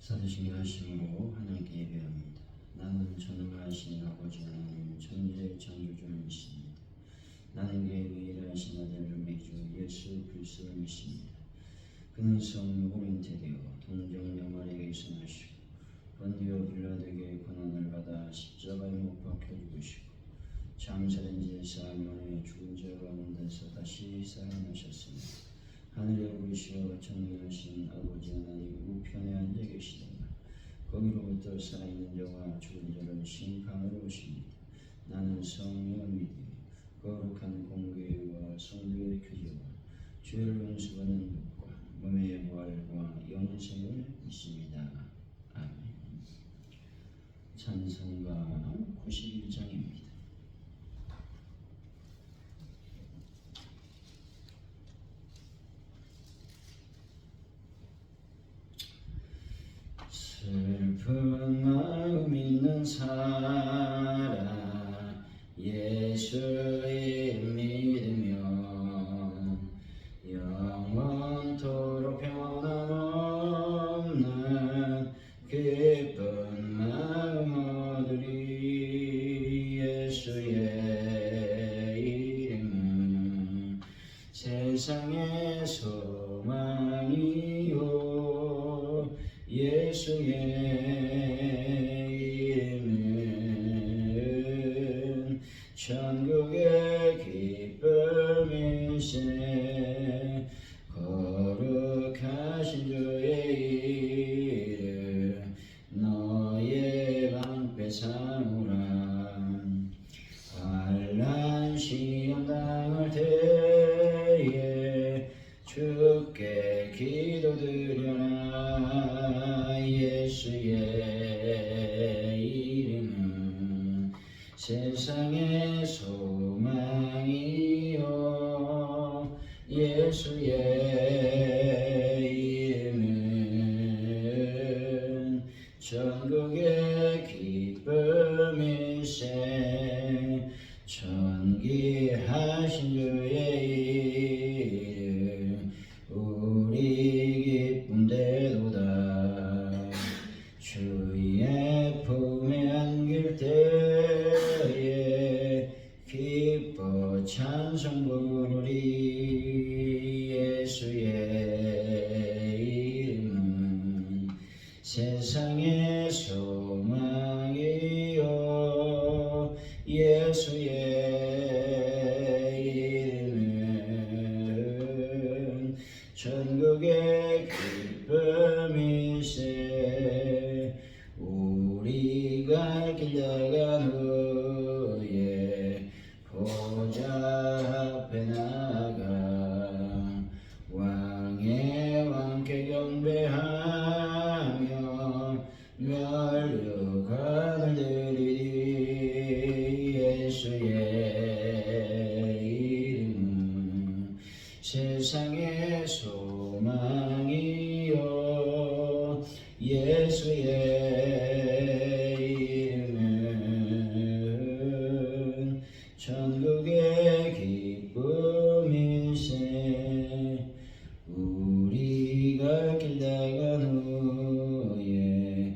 사드시게 하심으로 하나님께 예배합니다. 나는 전능하신 아버지 하나님 천지의 창조주이십니다. 나는 그의 유일하신 아들 우리 주 예수 그리스도를 믿습니다. 그는 성육으로 잉태되어 동정녀 마리아에게서 나시고 본디오 빌라도에게 고난을 받아 십자가에 못 박혀 죽으시고 장사된 지 4일 만에 죽은 자 가운데서 다시 살아나셨습니다. 하늘에 오르시어 전능하신 아버지 하나님 우편에 앉아 계시다가 거기로부터 살아있는 자와 죽은 자를 심판하러 오십니다. 나는 성령을 믿으며 거룩한 공교회와 성도의 교제와 죄를 용서받는 것과 몸의 부활과 영생을 믿습니다. 아멘. 찬송가 91장입니다. 슬픈 마음 있는 사람 예수의 믿으며 영원토록 변함없는 기쁜 마음 얻으리. 예수의 이름은 세상의 소망이요 예수의 이름은 천국의 기쁨일세. 거룩하신 주의 이름 너의 방패 삼으라. 환난 시험 당할 때에 주께 기도드려라. 예수의 이름은 세상의 소망이요 예수의 이름은 천국의 기쁨일세. 존귀하신 주의 이름 우리 기쁨되도다. 주의 품에 안길 때에 기뻐 찬송 부르리. 예수의 이름은 세상의 소망이요 예수의 이름은 천국의 기쁨일세. 우리가 길러간 후에 보좌 앞에 나가 왕의 왕께 경배하며 멸류관을 드리리. 예수의 이름은 세상의 소망이요 예수의 이름은 천국의 기쁨일세. 우리가 길 나간 후에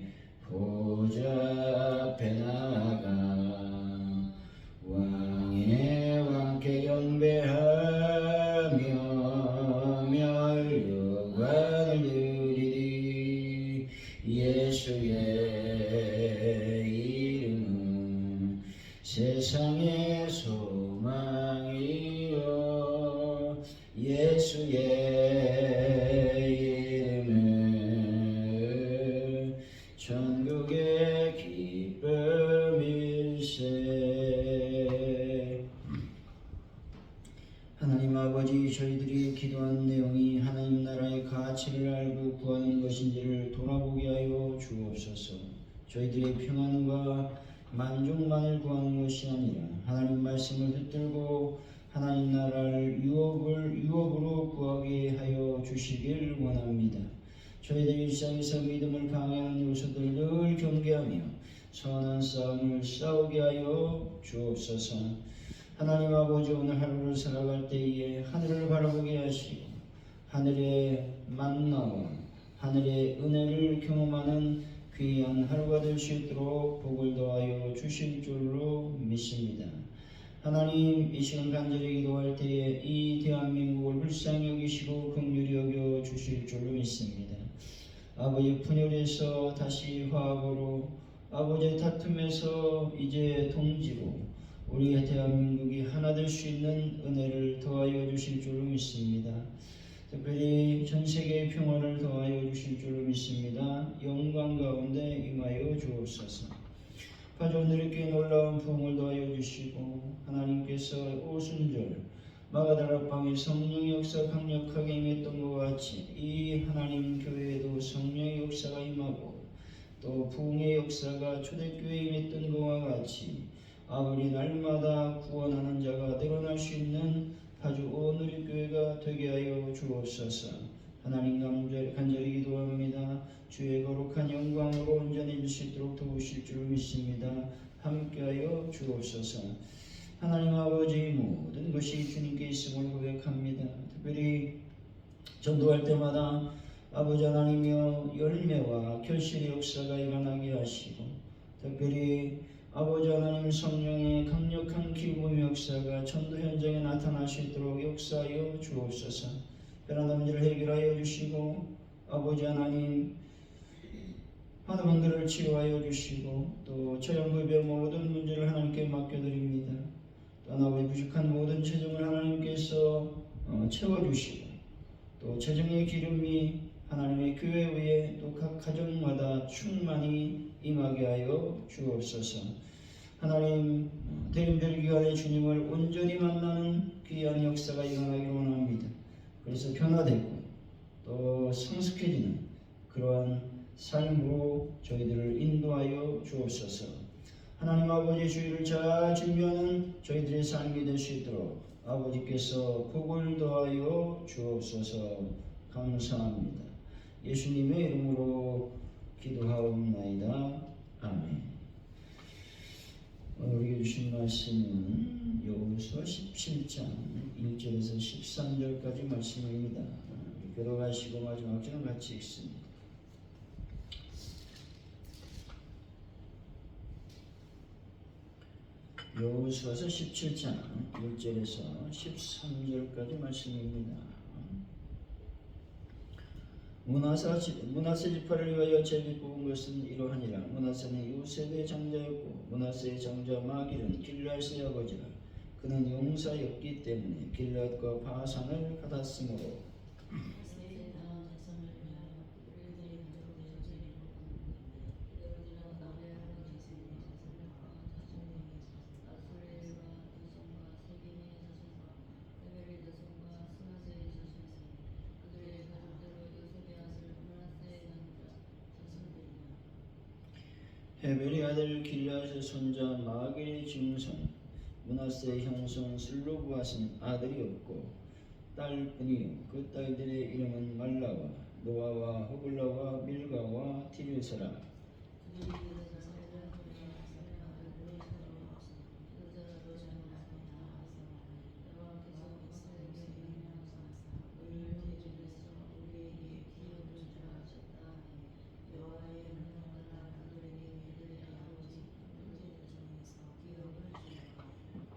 보좌 앞에 나가 왕의 왕께 경배하며 멸류관을 드리리. 예수의 이름은 세상의 소망이요 예수의 이름은 천국의 기쁨일세. 하나님 아버지, 저희들이 기도한 내용이 하나님 나라의 가치를 알고 구하는 것인지를 돌아보게 하여 주옵소서. 저희들의 평안과 만족만을 구하는 것이 아니라 하나님 말씀을 붙들고 하나님 나라를 유업으로 구하게 하여 주시길 원합니다. 저희들의 일상에서 믿음을 강화하는 요소들을 늘 경계하며 선한 싸움을 싸우게 하여 주옵소서. 하나님 아버지, 오늘 하루를 살아갈 때에 하늘을 바라보게 하시고 하늘의 만나와 하늘의 은혜를 경험하는 귀한 하루가 될 수 있도록 복을 더하여 주실 줄로 믿습니다. 하나님, 이 시간 간절히 기도할 때에 이 대한민국을 불쌍히 여기시고 긍휼히 여겨 주실 줄로 믿습니다. 아버지, 분열에서 다시 화합으로, 아버지의 다툼에서 이제 동지로 우리의 대한민국이 하나 될 수 있는 은혜를 더하여 주실 줄로 믿습니다. 특별히 전 세계의 평화를 더하여 주실 줄로 믿습니다. 영광 가운데 임하여 주옵소서. 오늘께 놀라운 부흥을 더하여 주시고 하나님께서 오순절 마가다락방에 성령의 역사 강력하게 임했던 것 같이 이 하나님 교회에도 성령의 역사가 임하고 또 부흥의 역사가 초대교회에 임했던 것과 같이 아버지 날마다 구원하는 자가 늘어날 수 있는 파주 오누리 교회가 되게 하여 주옵소서. 하나님 간절히 기도합니다. 주의 거룩한 영광으로 온전해질 수 있도록 도우실 줄 믿습니다. 함께하여 주옵소서. 하나님 아버지, 모든 것이 주님께 있음을 고백합니다. 특별히 전도할 때마다 아버지 하나님이여 열매와 결실의 역사가 일어나게 하시고, 특별히 아버지 하나님 성령의 강력한 기쁨의 역사가 전도 현장에 나타날 수 있도록 역사하여 주옵소서. 그런 문제를 해결하여 주시고, 아버지 하나님 많은 분들을 치료하여 주시고, 또 처형급의 모든 문제를 하나님께 맡겨드립니다. 또 아버지 부족한 모든 재정을 하나님께서 채워주시고, 또 재정의 기름이 하나님의 교회 위에 또 각 가정마다 충만히 임하게 하여 주옵소서. 하나님, 대인별기간의 주님을 온전히 만나는 귀한 역사가 일어나기를 원합니다. 그래서 변화되고 또 성숙해지는 그러한 삶으로 저희들을 인도하여 주옵소서. 하나님 아버지, 주의를 잘 준비하는 저희들의 삶이 될 수 있도록 아버지께서 복을 더하여 주옵소서. 감사합니다. 예수님의 이름으로 기도하옵나이다. 아멘. 우리에게 주신 말씀은 여호수아 17장 1절에서 13절까지 말씀입니다. 걸어가시고 마지막 절은 같이 읽습니다. 여호수아서 17장 1절에서 13절까지 말씀입니다. 므낫세 지파를 위하여 제비 뽑은 것은 이러하니라. 므낫세는 요셉의 장자였고 므낫세의 장자 마길은 길르앗의 아버지라. 그는 용사였기 때문에 길르앗과 바산을 받았으므로 헤벨의 아들 길르앗의 손자 마길의 증손 므낫세의 형손 슬로브앗은 아들이 없고 딸뿐이요 그 딸들의 이름은 말라와 노아와 호글라와 밀가와 디르사라.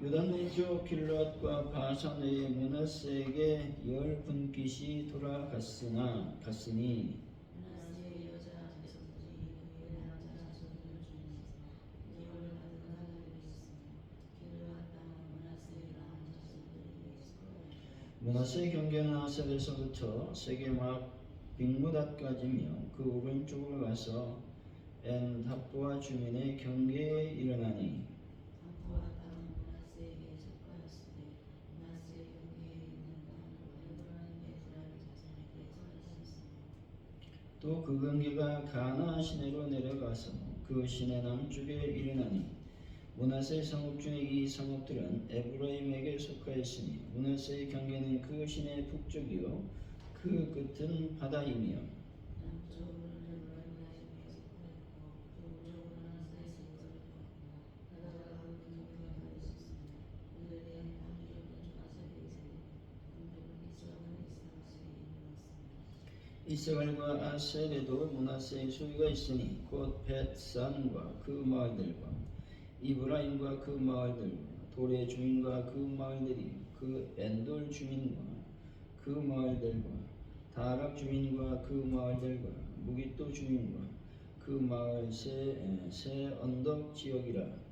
유다 내족 길르앗과 바산 외에 므낫세에게 10분깃이 갔으니 므낫세의 경계는 아셀에서부터 세게막 빅무닷까지며 그 오른쪽으로 가서 엔합보아 주민의 경계에 이르나니 또 그 경계가 가나안 시내로 내려가서 그 시내 남쪽에 이르나니 므낫세의 성읍 중에 이 성읍들은 에브라임에게 속하였으니 므낫세의 경계는 그 시내 북쪽이요 그 끝은 바다이며 이스라엘과 아셀에도 므낫세의 소유가 있으니 곧 벳산과 그 마을들과 이브라임과 그 마을들과 돌의 주민과 그 마을들이 그 엔돌 주민과 그 마을들과 다락 주민과 그 마을들과 무깃도 주민과 그 마을 새 언덕 지역이라.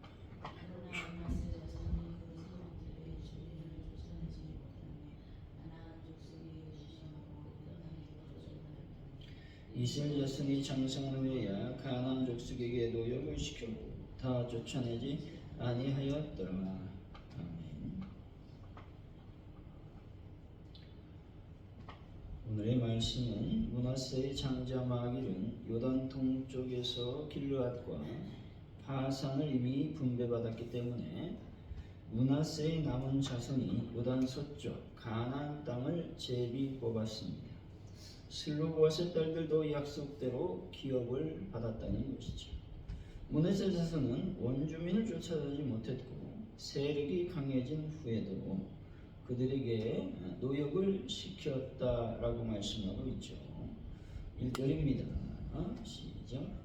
이스라엘 자손이 장성하여야 가나안 족속에게 노역을 시켰고 다 쫓아내지 아니하였더라. 아멘. 오늘의 말씀은 므낫세의 장자 마길은 요단 동쪽에서 길르앗과 바산을 이미 분배받았기 때문에 므낫세의 남은 자손이 요단 서쪽 가나안 땅을 제비 뽑았습니다. 슬로보아스의 딸들도 약속대로 기업을 받았다는 것이죠. 므낫세 자손은 원주민을 쫓아가지 못했고 세력이 강해진 후에도 그들에게 노역을 시켰다라고 말씀하고 있죠. 1절입니다. 시작.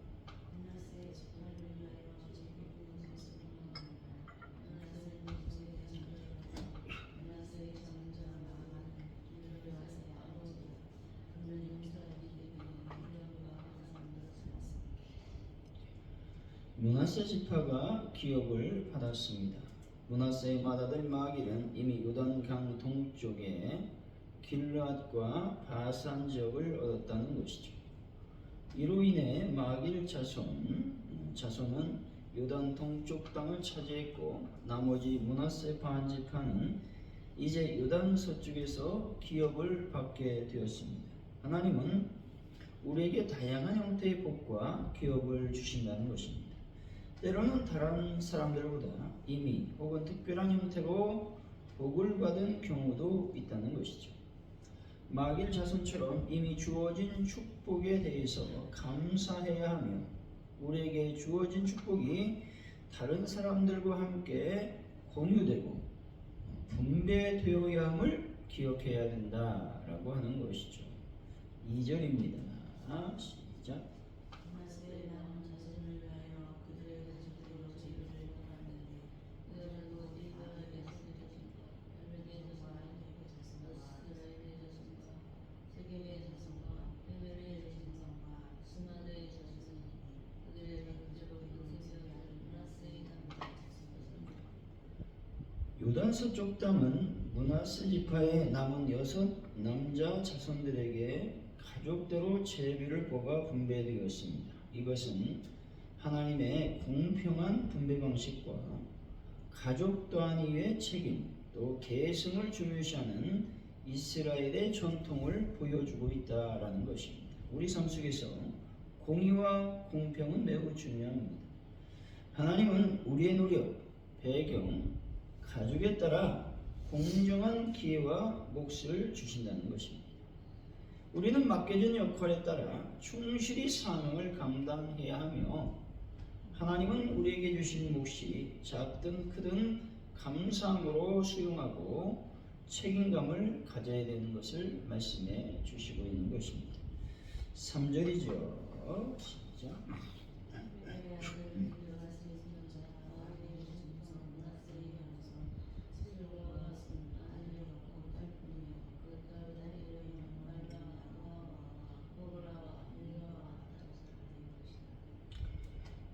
므낫세 지파가 기업을 받았습니다. 므낫세의 맏아들 마길은 이미 요단강 동쪽에 길르앗과 바산 지역을 얻었다는 것이죠. 이로 인해 마길 자손은 요단 동쪽 땅을 차지했고 나머지 므낫세 반 지파는 이제 요단 서쪽에서 기업을 받게 되었습니다. 하나님은 우리에게 다양한 형태의 복과 기업을 주신다는 것입니다. 때로는 다른 사람들보다 이미 혹은 특별한 형태로 복을 받은 경우도 있다는 것이죠. 마길 자손처럼 이미 주어진 축복에 대해서 감사해야 하며 우리에게 주어진 축복이 다른 사람들과 함께 공유되고 분배되어야 함을 기억해야 된다라고 하는 것이죠. 2절입니다. 시작. 요단 서쪽 땅은 므낫세 지파의 남은 6 남자 자손들에게 가족대로 제비를 뽑아 분배되었습니다. 이것은 하나님의 공평한 분배 방식과 가족 단위의 책임 또 계승을 중요시하는 이스라엘의 전통을 보여주고 있다라는 것입니다. 우리 삶 속에서 공의와 공평은 매우 중요합니다. 하나님은 우리의 노력, 배경, 가족에 따라 공정한 기회와 몫을 주신다는 것입니다. 우리는 맡겨진 역할에 따라 충실히 사명을 감당해야 하며 하나님은 우리에게 주신 몫이 작든 크든 감사함으로 수용하고 책임감을 가져야 되는 것을 말씀해 주시고 있는 것입니다. 3절이죠. 시작.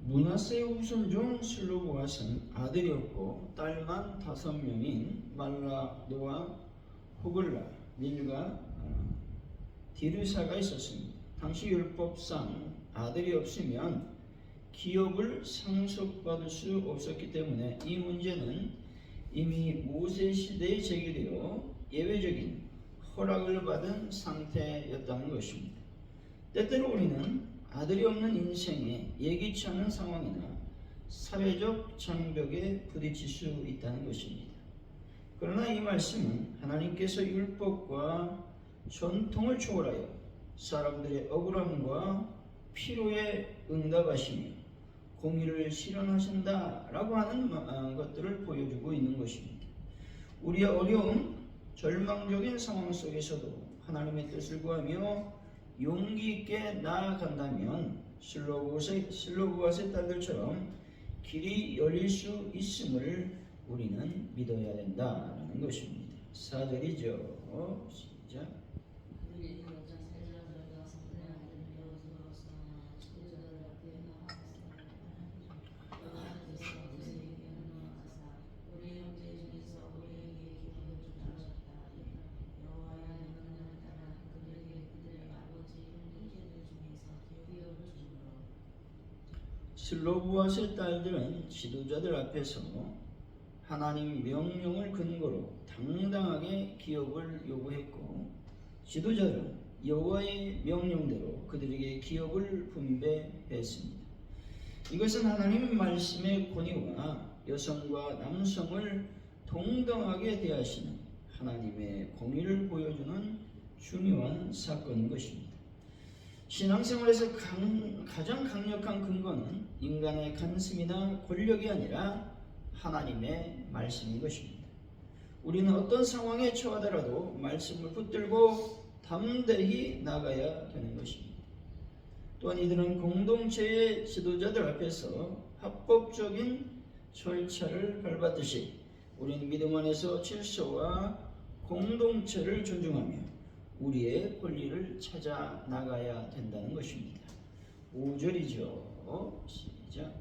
므낫세의 후손중 슬로보아스는 아들이 없고 딸만 5명인 말라, 노아, 호글라, 밀가, 디르사가 있었습니다. 당시 율법상 아들이 없으면 기업을 상속받을 수 없었기 때문에 이 문제는 이미 모세 시대에 제기되어 예외적인 허락을 받은 상태였다는 것입니다. 때때로 우리는 아들이 없는 인생에 예기치 않은 상황이나 사회적 장벽에 부딪힐 수 있다는 것입니다. 그러나 이 말씀은 하나님께서 율법과 전통을 초월하여 사람들의 억울함과 필요에 응답하시며 공의를 실현하신다라고 하는 것들을 보여주고 있는 것입니다. 우리의 어려움, 절망적인 상황 속에서도 하나님의 뜻을 구하며 용기 있게 나아간다면 슬로브아스의 딸들처럼 길이 열릴 수 있음을 우리는 믿어야 된다라는 것입니다. 4절이죠. 시작. 슬로브아스의 딸들은 지도자들 앞에서 하나님 명령을 근거로 당당하게 기업을 요구했고, 지도자는 여호와의 명령대로 그들에게 기업을 분배했습니다. 이것은 하나님 말씀의 권위와 여성과 남성을 동등하게 대하시는 하나님의 공의를 보여주는 중요한 사건인 것입니다. 신앙생활에서 가장 강력한 근거는 인간의 간섭이나 권력이 아니라 하나님의 말씀인 것입니다. 우리는 어떤 상황에 처하더라도 말씀을 붙들고 담대히 나가야 되는 것입니다. 또한 이들은 공동체의 지도자들 앞에서 합법적인 절차를 밟았듯이 우리는 믿음 안에서 질서와 공동체를 존중하며 우리의 권리를 찾아 나가야 된다는 것입니다. 5절이죠. 시작.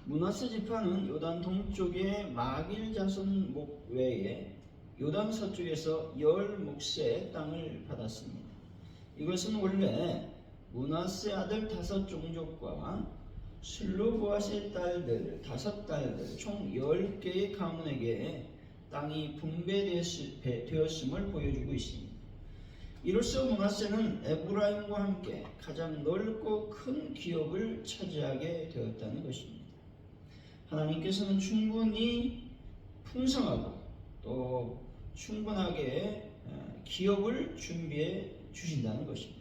므낫세 지파는 요단 동쪽의 마길 자손 목 외에 요단 서쪽에서 10몫의 땅을 받았습니다. 이것은 원래 므낫세 아들 5종족과 슬로브아스의 딸들 5딸들 총 10개의 가문에게 땅이 분배되었음을 보여주고 있습니다. 이로써 므낫세는 에브라임과 함께 가장 넓고 큰 기업을 차지하게 되었다는 것입니다. 하나님께서는 충분히 풍성하고 또 충분하게 기업을 준비해 주신다는 것입니다.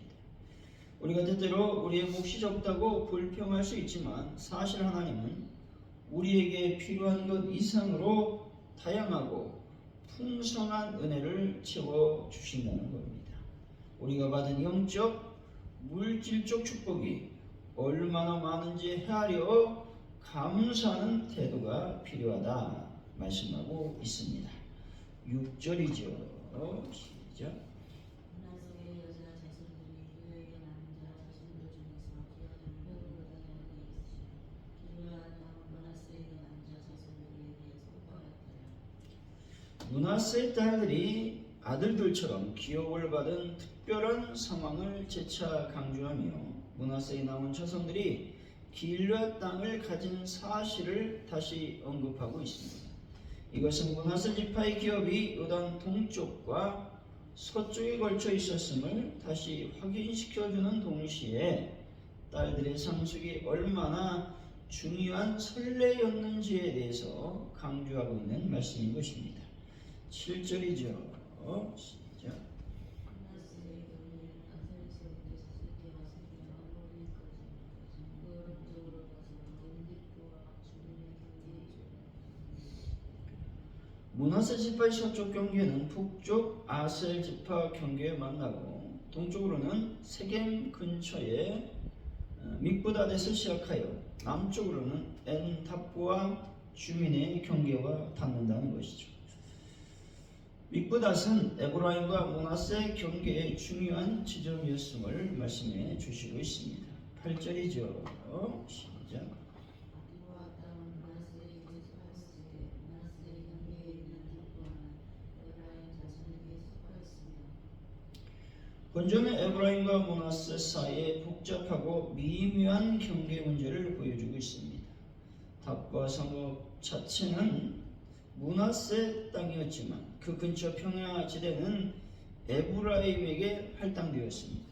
우리가 때때로 우리의 몫이 적다고 불평할 수 있지만 사실 하나님은 우리에게 필요한 것 이상으로 다양하고 풍성한 은혜를 채워 주신다는 겁니다. 우리가 받은 영적, 물질적 축복이 얼마나 많은지 헤아려 감사하는 태도가 필요하다 말씀하고 있습니다. 6절이죠. 시작. 므낫세의 딸들이 아들들처럼 기업을 받은 특별한 상황을 재차 강조하며 므낫세의 남은 자손들이 길앗 땅을 가진 사실을 다시 언급하고 있습니다. 이것은 므낫세 지파의 기업이 요단 동쪽과 서쪽에 걸쳐 있었음을 다시 확인시켜주는 동시에 딸들의 상속이 얼마나 중요한 선례였는지에 대해서 강조하고 있는 말씀인 것입니다. 7절이죠. 시작. 므낫세 지파의 서쪽 경계는 북쪽 아셀 지파 경계에 만나고 동쪽으로는 세겜 근처의 믹브닷에서 시작하여 남쪽으로는 엔탑과 주민의 경계와 닿는다는 것이죠. 믹브닷은 에브라임과 므낫세 경계의 중요한 지점이었음을 말씀해 주시고 있습니다. 8절이죠. 시작. 본전은 에브라임과 므낫세 사이의 복잡하고 미묘한 경계 문제를 보여주고 있습니다. 답과 성읍 자체는 므낫세 땅이었지만 그 근처 평야지대는 에브라임에게 할당되었습니다.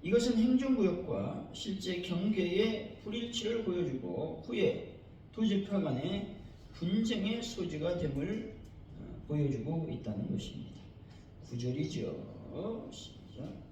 이것은 행정구역과 실제 경계의 불일치를 보여주고 후에 두 지파 간의 분쟁의 소지가 됨을 보여주고 있다는 것입니다. 9절이죠. 시작.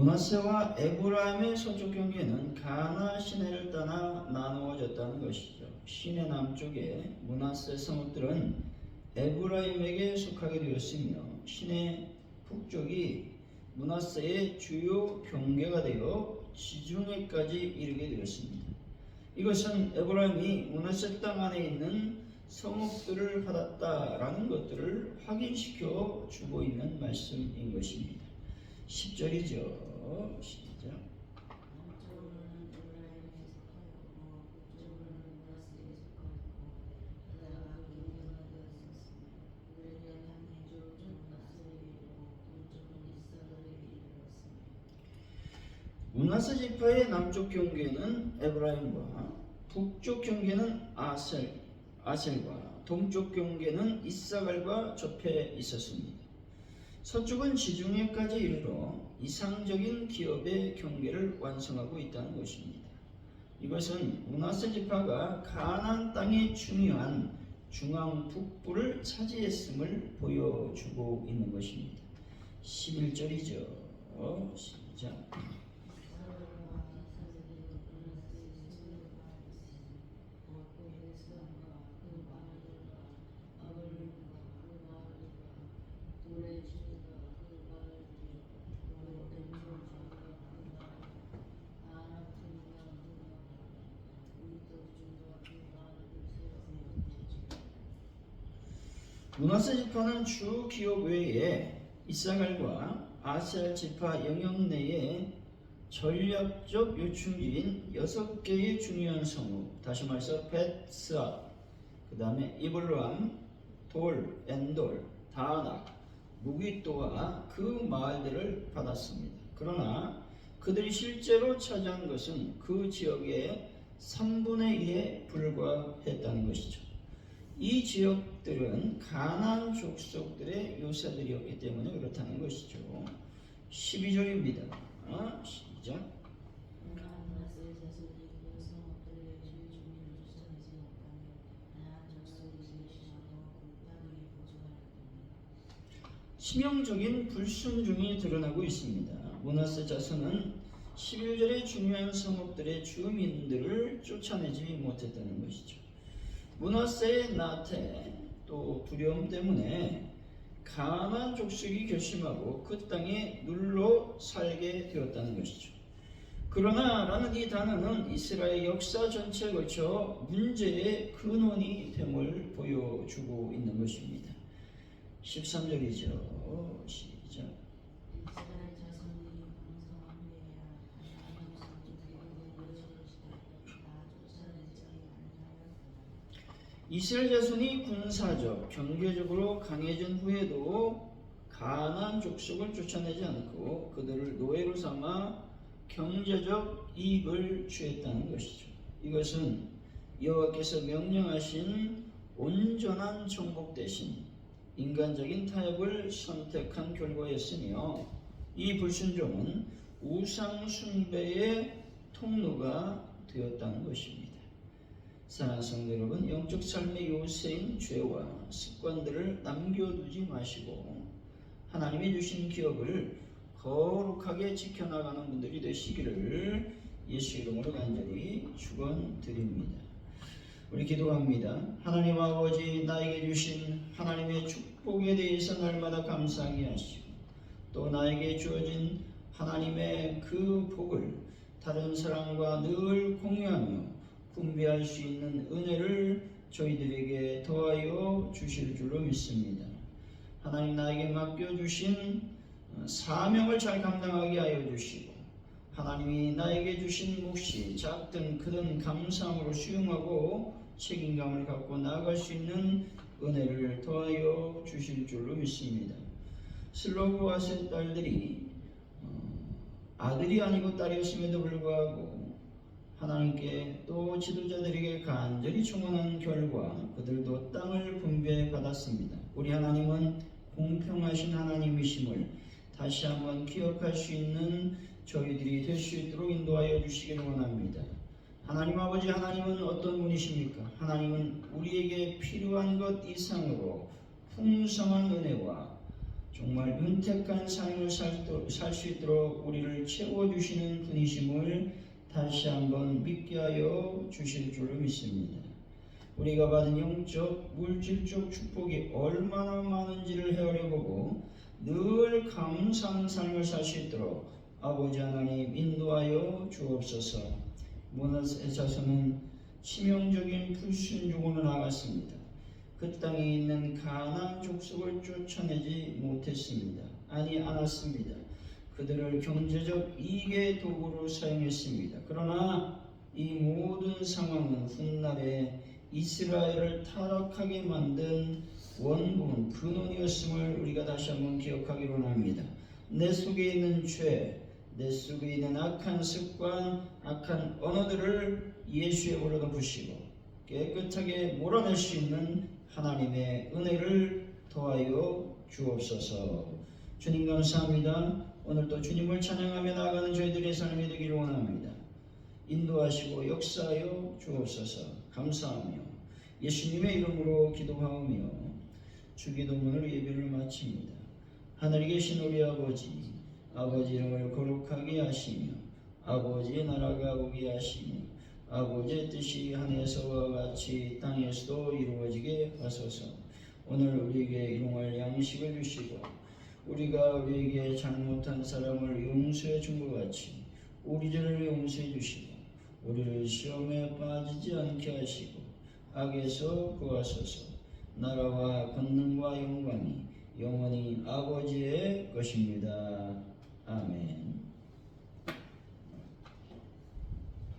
므낫세와 에브라임의 서쪽 경계는 가나 시내를 따라 나누어졌다는 것이죠. 시내 남쪽의 므낫세 성읍들은 에브라임에게 속하게 되었으며 시내 북쪽이 므낫세의 주요 경계가 되어 지중해까지 이르게 되었습니다. 이것은 에브라임이 므낫세 땅 안에 있는 성읍들을 받았다라는 것들을 확인시켜 주고 있는 말씀인 것입니다. 10절이죠. 시작. 므낫세 지파의 남쪽 경계는 에브라임과 북쪽 경계는 아셀과 동쪽 경계는 이사갈과 접해 있었습니다. 서쪽은 지중해까지 이르러 이상적인 기업의 경계를 완성하고 있다는 것입니다. 이것은 므낫세 지파가 가나안 땅의 중요한 중앙 북부를 차지했음을 보여주고 있는 것입니다. 11절이죠. 시작. 므낫세 지파는 주 기업 외에 이사갈과 아셀 지파 영역 내에 전략적 요충지인 6개의 중요한 성읍, 다시 말해서 벳스앗, 그 다음에 이블람, 돌, 엔돌, 다낙, 무기또와 그 마을들을 받았습니다. 그러나 그들이 실제로 차지한 것은 그 지역의 3분의 1에 불과했다는 것이죠. 이 지역들은 가나안 족속들의 요새들이었기 때문에 그렇다는 것이죠. 12절입니다. 시작. 치명적인 불순종이 드러나고 있습니다. 므낫세 자손은 11절의 중요한 성읍들의 주민들을 쫓아내지 못했다는 것이죠. 므낫세의 나태 또 두려움 때문에 가나안 족속이 결심하고 그 땅에 눌러 살게 되었다는 것이죠. 그러나 라는 이 단어는 이스라엘 역사 전체에 걸쳐 문제의 근원이 됨을 보여주고 있는 것입니다. 13절이죠. 시작. 이스라엘 자손이 군사적, 경제적으로 강해진 후에도 가나안 족속을 쫓아내지 않고 그들을 노예로 삼아 경제적 이익을 취했다는 것이죠. 이것은 여호와께서 명령하신 온전한 정복 대신 인간적인 타협을 선택한 결과였으며 이 불순종은 우상 숭배의 통로가 되었다는 것입니다. 사랑하는 성도 여러분, 영적 삶의 요새인 죄와 습관들을 남겨두지 마시고 하나님이 주신 기업을 거룩하게 지켜나가는 분들이 되시기를 예수 이름으로 간절히 축원드립니다. 우리 기도합니다. 하나님 아버지, 나에게 주신 하나님의 축복에 대해서 날마다 감사하게 하시고 또 나에게 주어진 하나님의 그 복을 다른 사람과 늘 공유하며 분배할 수 있는 은혜를 저희들에게 더하여 주실 줄로 믿습니다. 하나님, 나에게 맡겨주신 사명을 잘 감당하게 하여 주시고 하나님이 나에게 주신 몫이 작든 크든 감사함으로 수용하고 책임감을 갖고 나아갈 수 있는 은혜를 더하여 주실 줄로 믿습니다. 슬로브아세 딸들이 아들이 아니고 딸이었음에도 불구하고 하나님께 또 지도자들에게 간절히 청원한 결과 그들도 땅을 분배받았습니다. 우리 하나님은 공평하신 하나님이심을 다시 한번 기억할 수 있는 저희들이 될 수 있도록 인도하여 주시기를 원합니다. 하나님 아버지, 하나님은 어떤 분이십니까? 하나님은 우리에게 필요한 것 이상으로 풍성한 은혜와 정말 윤택한 삶을 살 수 있도록 우리를 채워주시는 분이심을 다시 한번 믿게 하여 주실 줄로 믿습니다. 우리가 받은 영적, 물질적 축복이 얼마나 많은지를 헤아려보고 늘 감사하는 삶을 살 수 있도록 아버지 하나님 인도하여 주옵소서. 모나스의 자손은 치명적인 불순종으로 나갔습니다. 그 땅에 있는 가나안 족속을 쫓아내지 못했습니다. 아니 않았습니다. 그들을 경제적 이익의 도구로 사용했습니다. 그러나 이 모든 상황은 훗날에 이스라엘을 타락하게 만든 원본 근원이었음을 우리가 다시 한번 기억하기로 합니다. 내 속에 있는 죄, 내 속에 있는 악한 습관, 악한 언어들을 예수의 보러 덮으시고 깨끗하게 몰아낼 수 있는 하나님의 은혜를 더하여 주옵소서. 주님 감사합니다. 오늘도 주님을 찬양하며 나아가는 저희들의 삶이 되기를 원합니다. 인도하시고 역사하여 주옵소서. 감사하며 예수님의 이름으로 기도하오며 주기도문으로 예배를 마칩니다. 하늘에 계신 우리 아버지, 아버지 이름을 거룩하게 하시며 아버지의 나라가 오게 하시며 아버지의 뜻이 하늘에서와 같이 땅에서도 이루어지게 하소서. 오늘 우리에게 일용할 양식을 주시고 우리가 우리에게 잘못한 사람을 용서해 준 것 같이 우리 죄를 용서해 주시고 우리를 시험에 빠지지 않게 하시고 악에서 구하소서. 나라와 권능과 영광이 영원히 아버지의 것입니다. 아멘.